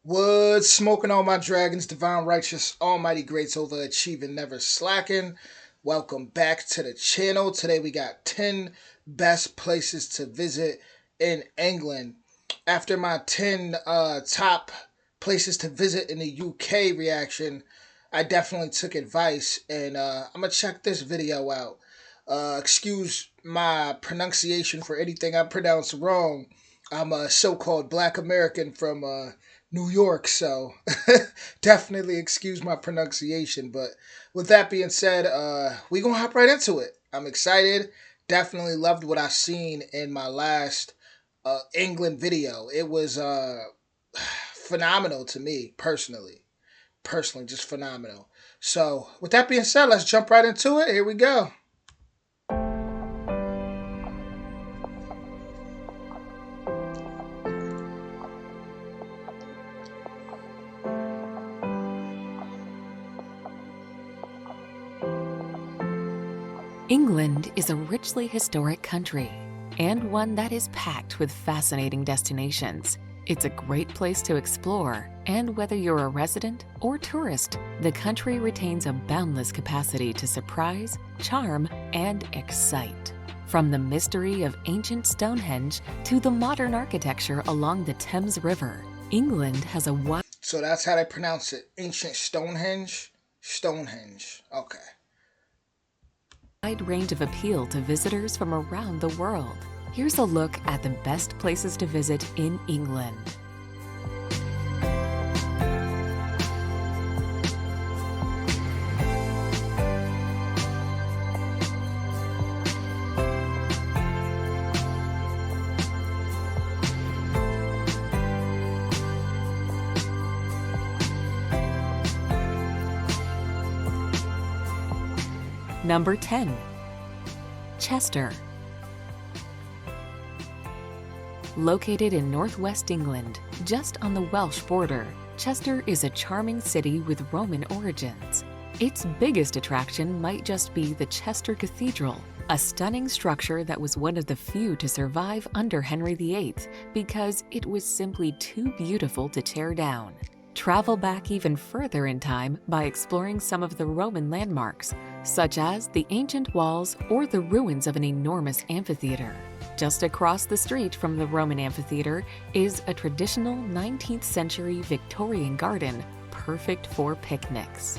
Wood smoking all my dragons, divine righteous, almighty greats, overachieving, never slacking. Welcome back to the channel. Today we got 10 best places to visit in England. After my 10 top places to visit in the UK reaction, I definitely took advice and I'm going to check this video out. Excuse my pronunciation for anything I pronounce wrong. I'm a so-called Black American from New York, so definitely excuse my pronunciation. But with that being said, we gonna hop right into it. I'm excited. Definitely loved what I seen in my last England video. It was phenomenal to me personally. Personally, just phenomenal. So with that being said, let's jump right into it. Here we go. England is a richly historic country and one that is packed with fascinating destinations. It's a great place to explore, and whether you're a resident or tourist, the country retains a boundless capacity to surprise, charm, and excite. From the mystery of ancient Stonehenge to the modern architecture along the Thames River, England has a wide So that's how they pronounce it. Ancient Stonehenge. Stonehenge. Okay. range of appeal to visitors from around the world. Here's a look at the best places to visit in England. Number 10. Chester. Located in northwest England, just on the Welsh border, Chester is a charming city with Roman origins. Its biggest attraction might just be the Chester Cathedral, a stunning structure that was one of the few to survive under Henry VIII because it was simply too beautiful to tear down. Travel back even further in time by exploring some of the Roman landmarks, such as the ancient walls or the ruins of an enormous amphitheater. Just across the street from the Roman amphitheater is a traditional 19th century Victorian garden, perfect for picnics.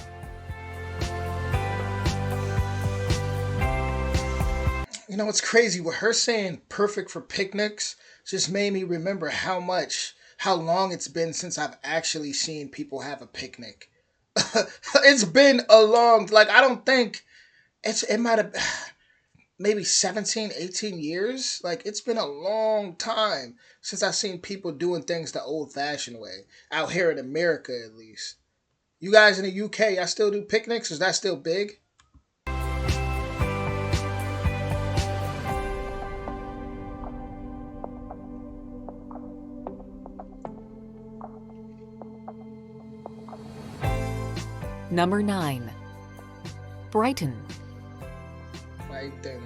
You know, it's crazy. With her saying perfect for picnics just made me remember how long it's been since I've actually seen people have a picnic. It's been a long, like, I don't think it might have maybe 17, 18 years. Like, it's been a long time since I've seen people doing things the old fashioned way. Out here in America, at least. You guys in the UK, I still do picnics? Is that still big? Number 9. Brighton. Right then.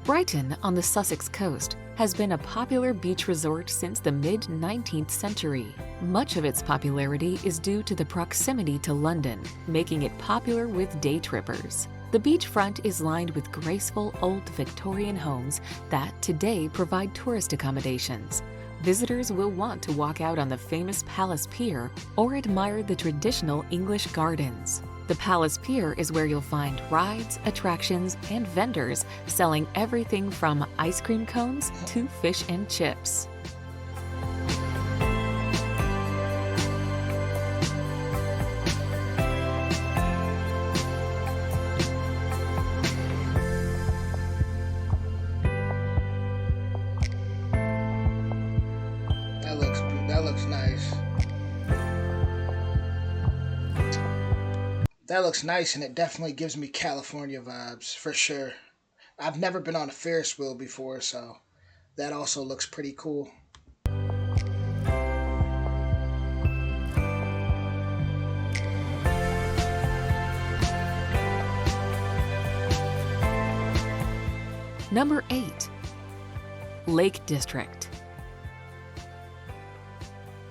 Brighton, on the Sussex coast, has been a popular beach resort since the mid-19th century. Much of its popularity is due to the proximity to London, making it popular with day trippers. The beachfront is lined with graceful old Victorian homes that today provide tourist accommodations. Visitors will want to walk out on the famous Palace Pier or admire the traditional English gardens. The Palace Pier is where you'll find rides, attractions, and vendors selling everything from ice cream cones to fish and chips. That looks nice. That looks nice, and it definitely gives me California vibes for sure. I've never been on a Ferris wheel before, so that also looks pretty cool. Number 8. Lake District.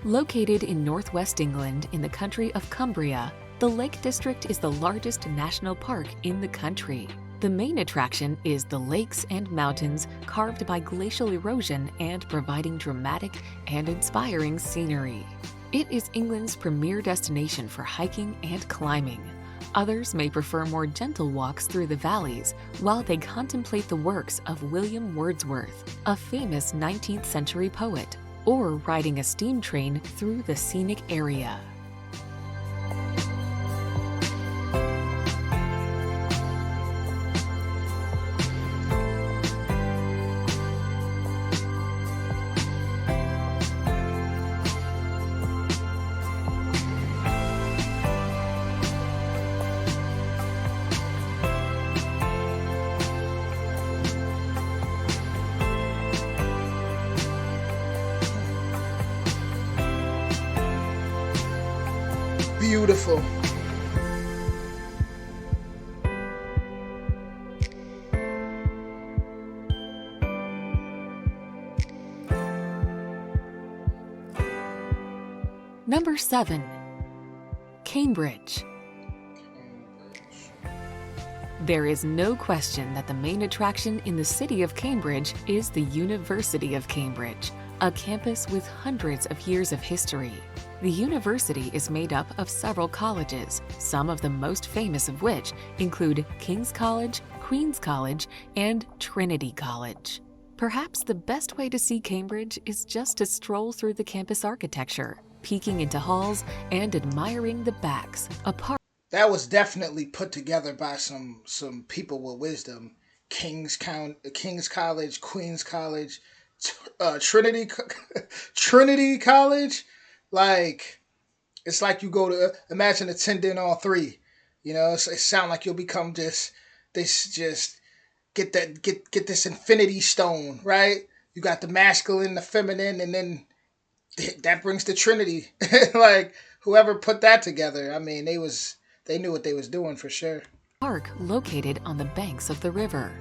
Located in northwest England in the country of Cumbria, the Lake District is the largest national park in the country. The main attraction is the lakes and mountains carved by glacial erosion and providing dramatic and inspiring scenery. It is England's premier destination for hiking and climbing. Others may prefer more gentle walks through the valleys while they contemplate the works of William Wordsworth, a famous 19th century poet, or riding a steam train through the scenic area. Beautiful. Number 7. Cambridge. There is no question that the main attraction in the city of Cambridge is the University of Cambridge, a campus with hundreds of years of history. The university is made up of several colleges, some of the most famous of which include King's College, Queen's College, and Trinity College. Perhaps the best way to see Cambridge is just to stroll through the campus architecture, peeking into halls and admiring the backs. That was definitely put together by some people with wisdom. King's College, Queen's College, Trinity College. Like, it's like you go to imagine attending all three. You know, it sound like you'll become just get this infinity stone, right? You got the masculine, the feminine, and then that brings the Trinity. Like, whoever put that together, I mean, they knew what they was doing for sure. Park located on the banks of the river.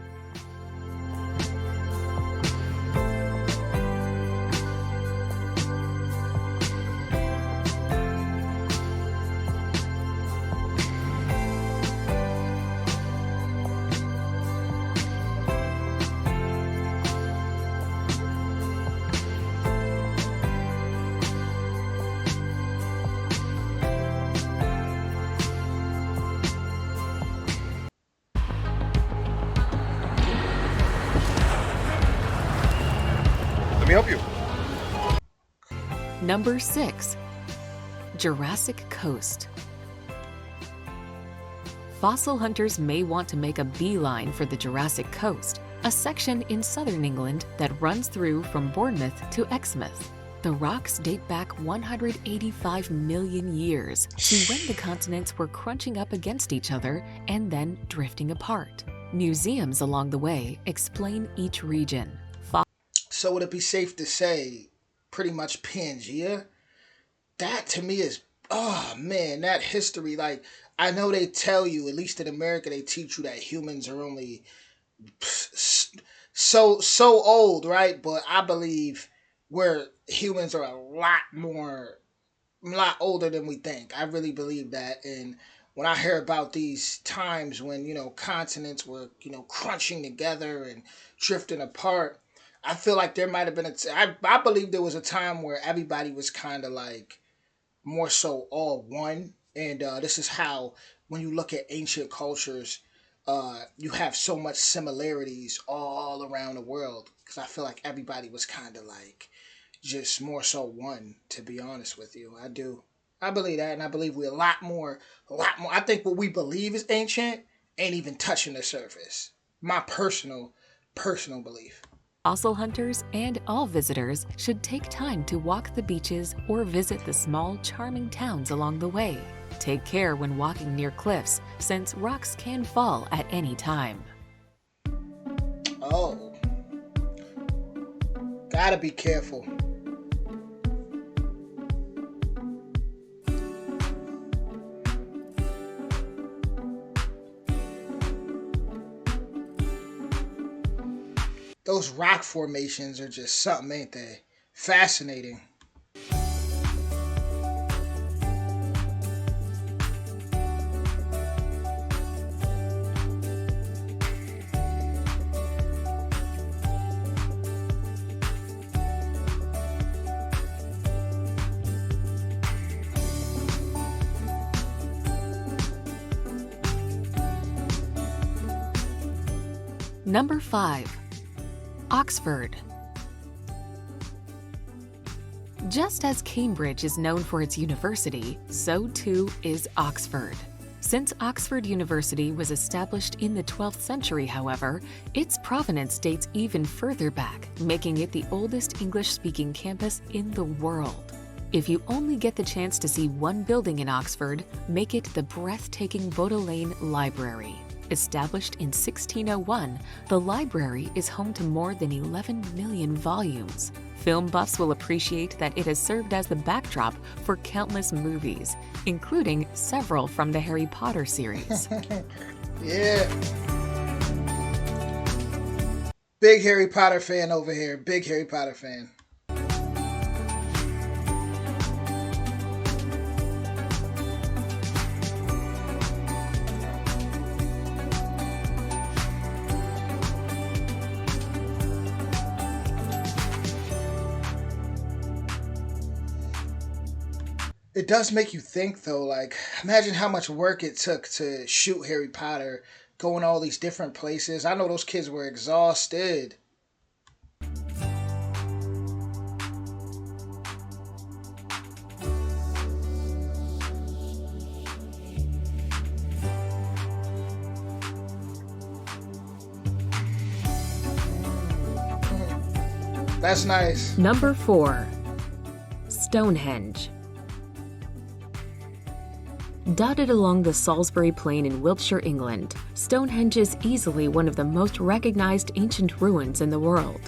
Let me help you. Number 6. Jurassic Coast. Fossil hunters may want to make a beeline for the Jurassic Coast, a section in southern England that runs through from Bournemouth to Exmouth. The rocks date back 185 million years to when the continents were crunching up against each other and then drifting apart. Museums along the way explain each region. So would it be safe to say pretty much Pangea? That to me is, oh man, that history. Like, I know they tell you, at least in America, they teach you that humans are only so old, right? But I believe humans are a lot older than we think. I really believe that. And when I hear about these times when, continents were, crunching together and drifting apart, I feel like there might have been I believe there was a time where everybody was kind of like more so all one. And this is how, when you look at ancient cultures, you have so much similarities all around the world. Because I feel like everybody was kind of like just more so one, to be honest with you. I do. I believe that, and I believe we're a lot more. I think what we believe is ancient ain't even touching the surface. My personal belief. Fossil hunters and all visitors should take time to walk the beaches or visit the small, charming towns along the way. Take care when walking near cliffs, since rocks can fall at any time. Oh. Gotta be careful. Those rock formations are just something, ain't they? Fascinating. Number 5. Oxford. Just as Cambridge is known for its university, so too is Oxford. Since Oxford University was established in the 12th century, however, its provenance dates even further back, making it the oldest English-speaking campus in the world. If you only get the chance to see one building in Oxford, make it the breathtaking Bodleian Library. Established in 1601, the library is home to more than 11 million volumes. Film buffs will appreciate that it has served as the backdrop for countless movies, including several from the Harry Potter series. Yeah. Big Harry Potter fan over here. Big Harry Potter fan. It does make you think though, like imagine how much work it took to shoot Harry Potter, going all these different places. I know those kids were exhausted. That's nice. Number 4. Stonehenge. Dotted along the Salisbury Plain in Wiltshire, England, Stonehenge is easily one of the most recognized ancient ruins in the world.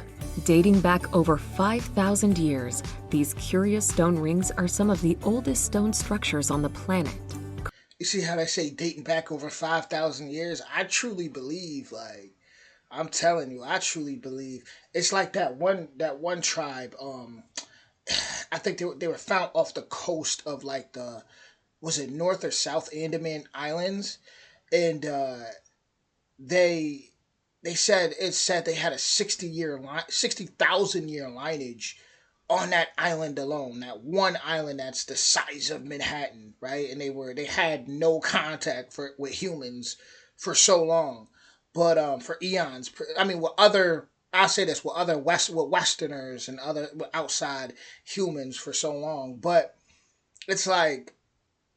Dating back over 5,000 years, these curious stone rings are some of the oldest stone structures on the planet. You see how they say dating back over 5,000 years? I truly believe, like, I'm telling you, I truly believe. It's like that one tribe, I think they were found off the coast of like the, was it North or South Andaman Islands? And they it said they had a 60,000 year lineage on that island alone, that one island that's the size of Manhattan, right? And they had no contact with humans for so long, but for eons. I mean, with other, I'll say this, with Westerners and other with outside humans for so long, but it's like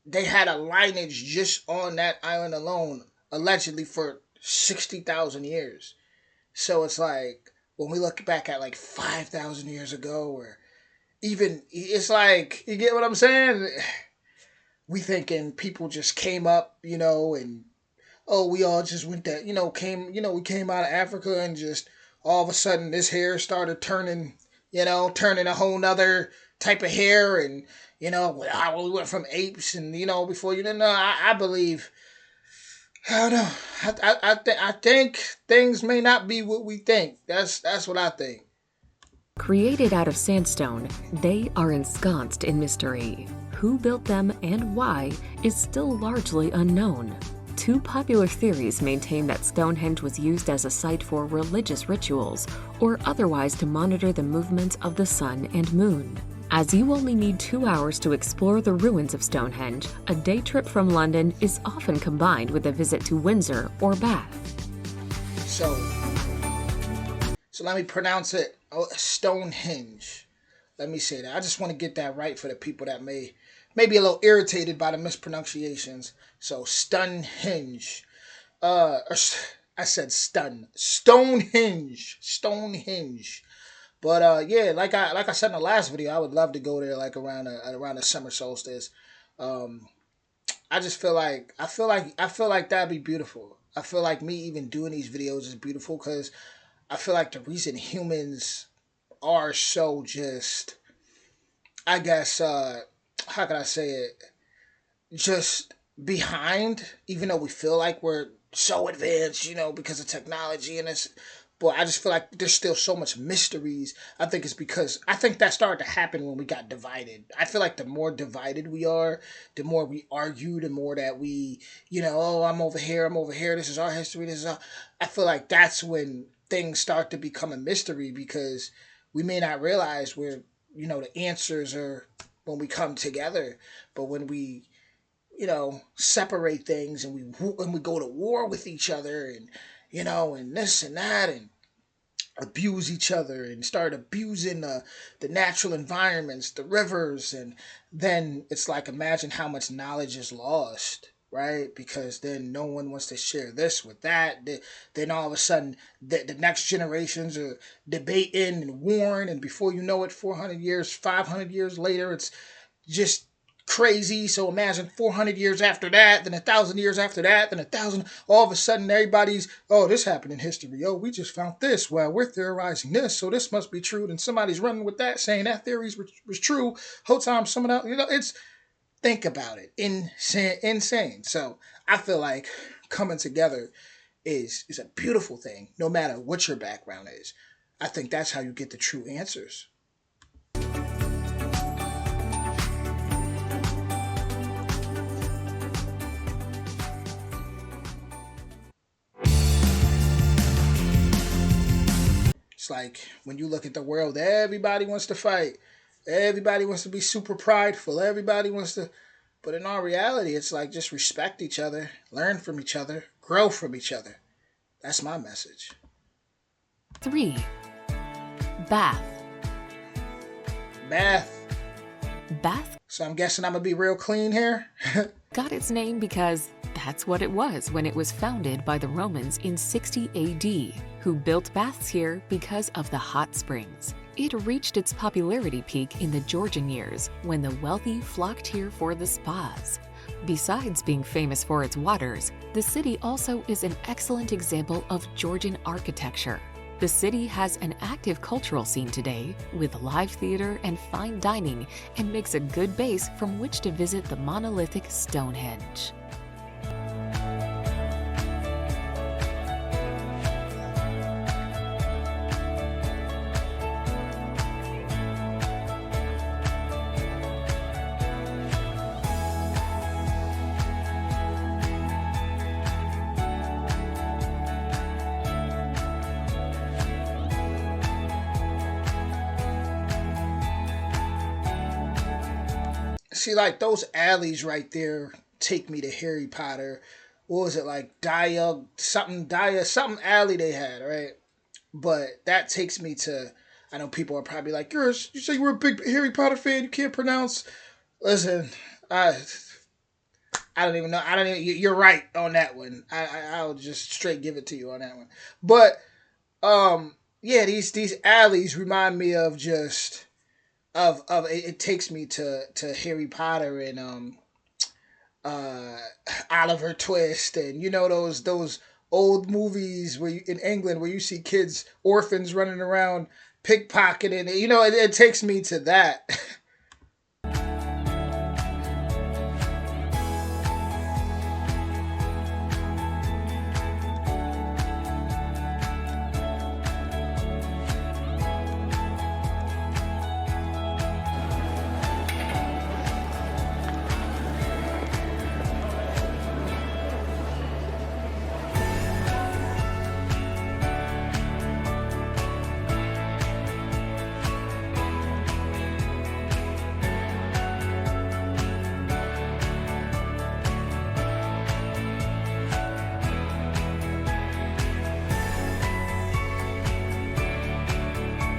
they had a lineage just on that island alone, allegedly for 60,000 years. So it's like when we look back at like 5,000 years ago, or even, it's like, you get what I'm saying? We thinking people just came up, and oh, we all just went that, we came out of Africa and just all of a sudden this hair started turning, turning a whole nother type of hair. And, how we went from apes and, before you didn't know, I believe, I don't know. I think things may not be what we think. That's what I think. Created out of sandstone, they are ensconced in mystery. Who built them and why is still largely unknown. Two popular theories maintain that Stonehenge was used as a site for religious rituals or otherwise to monitor the movements of the sun and moon. As you only need 2 hours to explore the ruins of Stonehenge, a day trip from London is often combined with a visit to Windsor or Bath. So let me pronounce it. Oh, Stonehenge. Let me say that. I just want to get that right for the people that may be a little irritated by the mispronunciations. So Stonehenge. I said stun. Stonehenge. Stonehenge. But yeah, like I said in the last video, I would love to go there like around the summer solstice. I just I feel like that'd be beautiful. I feel like me even doing these videos is beautiful because I feel like the reason humans are so just, I guess, how can I say it, just behind, even though we feel like we're so advanced, because of technology and this. But I just feel like there's still so much mysteries. I think it's because I think that started to happen when we got divided. I feel like the more divided we are, the more we argue, the more that we, oh, I'm over here, this is our history, this is our. I feel like that's when things start to become a mystery because we may not realize where, the answers are when we come together. But when we, separate things and we go to war with each other and and this and that, and abuse each other and start abusing the natural environments, the rivers, and then it's like imagine how much knowledge is lost, right? Because then no one wants to share this with that. Then all of a sudden, the next generations are debating and warring, and before you know it, 400 years, 500 years later, it's just crazy. So imagine 400 years after that, then 1,000 years after that, then 1,000. All of a sudden, everybody's, oh, this happened in history. Oh, we just found this. Well, we're theorizing this, so this must be true. And somebody's running with that, saying that theory was true. Whole time, someone else, it's, think about it, insane. So I feel like coming together is a beautiful thing, no matter what your background is. I think that's how you get the true answers. It's like when you look at the world, everybody wants to fight. Everybody wants to be super prideful. Everybody wants to. But in all reality, it's like just respect each other, learn from each other, grow from each other. That's my message. 3. Bath. Bath. Bath So I'm guessing I'm going to be real clean here. got its name because that's what it was when it was founded by the Romans in 60 AD, who built baths here because of the hot springs. It reached its popularity peak in the Georgian years when the wealthy flocked here for the spas. Besides being famous for its waters, the city also is an excellent example of Georgian architecture. The city has an active cultural scene today with live theater and fine dining, and makes a good base from which to visit the monolithic Stonehenge. See, like those alleys right there take me to Harry Potter. What was it like? Something alley they had, right? But that takes me to. I know people are probably like, you say you were a big Harry Potter fan. You can't pronounce. Listen, I don't even know. I don't even. You're right on that one. I'll just straight give it to you on that one. But yeah, these alleys remind me of just of it takes me to Harry Potter and uh Oliver Twist, and those old movies where in England where you see kids, orphans running around pickpocketing. It takes me to that.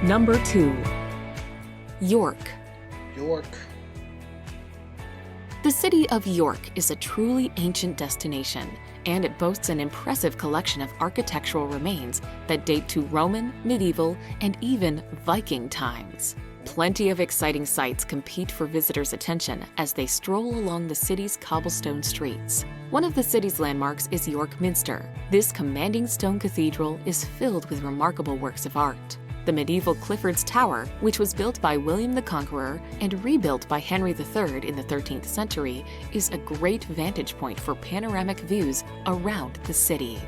Number 2. York. York. The city of York is a truly ancient destination, and it boasts an impressive collection of architectural remains that date to Roman, medieval, and even Viking times. Plenty of exciting sights compete for visitors' attention as they stroll along the city's cobblestone streets. One of the city's landmarks is York Minster. This commanding stone cathedral is filled with remarkable works of art. The medieval Clifford's Tower, which was built by William the Conqueror and rebuilt by Henry III in the 13th century, is a great vantage point for panoramic views around the city.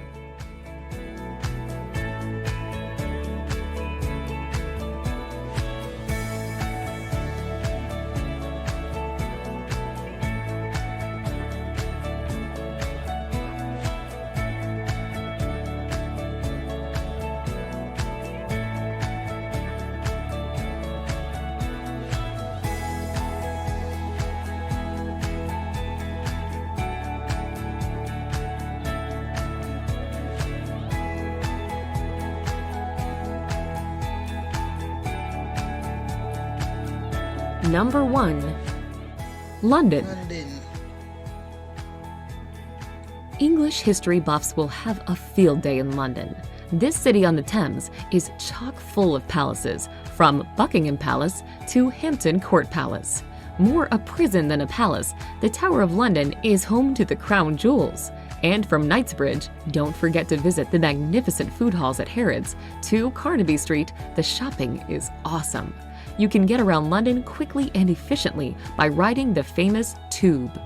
Number 1. London. London. English history buffs will have a field day in London. This city on the Thames is chock full of palaces, from Buckingham Palace to Hampton Court Palace. More a prison than a palace, the Tower of London is home to the crown jewels. And from Knightsbridge, don't forget to visit the magnificent food halls at Harrods. To Carnaby Street, the shopping is awesome. You can get around London quickly and efficiently by riding the famous Tube.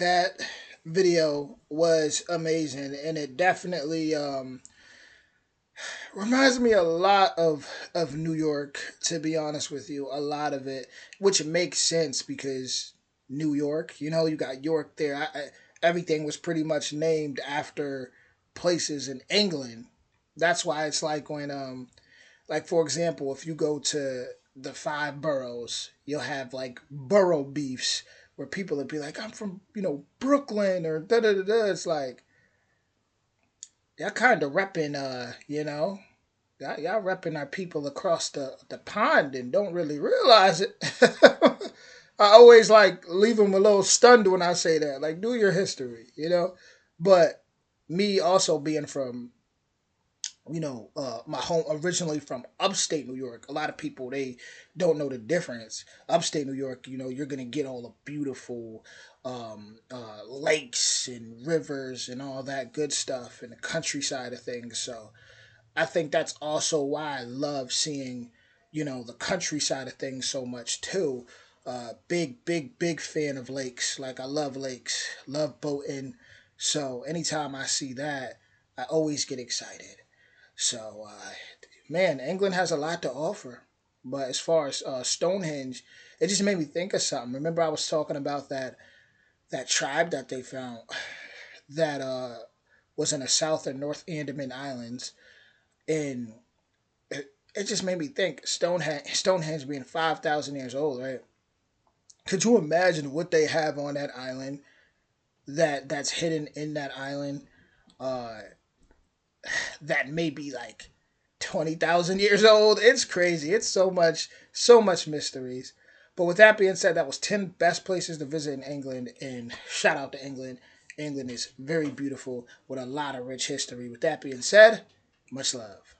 That video was amazing, and it definitely reminds me a lot of New York. To be honest with you, a lot of it, which makes sense because New York. You got York there. Everything was pretty much named after places in England. That's why it's like when like for example, if you go to the five boroughs, you'll have like borough beefs where people would be like, I'm from, Brooklyn or da da da da. It's like y'all kind of repping, y'all repping our people across the pond and don't really realize it. I always like leave them a little stunned when I say that. Like, do your history. But me also being from my home originally from upstate New York. A lot of people they don't know the difference. Upstate New York, you're gonna get all the beautiful lakes and rivers and all that good stuff and the countryside of things. So I think that's also why I love seeing, the countryside of things so much too. Big, big, big fan of lakes. Like I love lakes, love boating. So anytime I see that, I always get excited. So, man, England has a lot to offer. But as far as Stonehenge, it just made me think of something. Remember, I was talking about that tribe that they found that was in the South and North Andaman Islands, and it just made me think Stonehenge being 5,000 years old, right? Could you imagine what they have on that island that's hidden in that island? Uh, that may be like 20,000 years old. It's crazy. It's so much mysteries. But with that being said, that was 10 best places to visit in England. And shout out to England. England is very beautiful with a lot of rich history. With that being said, much love.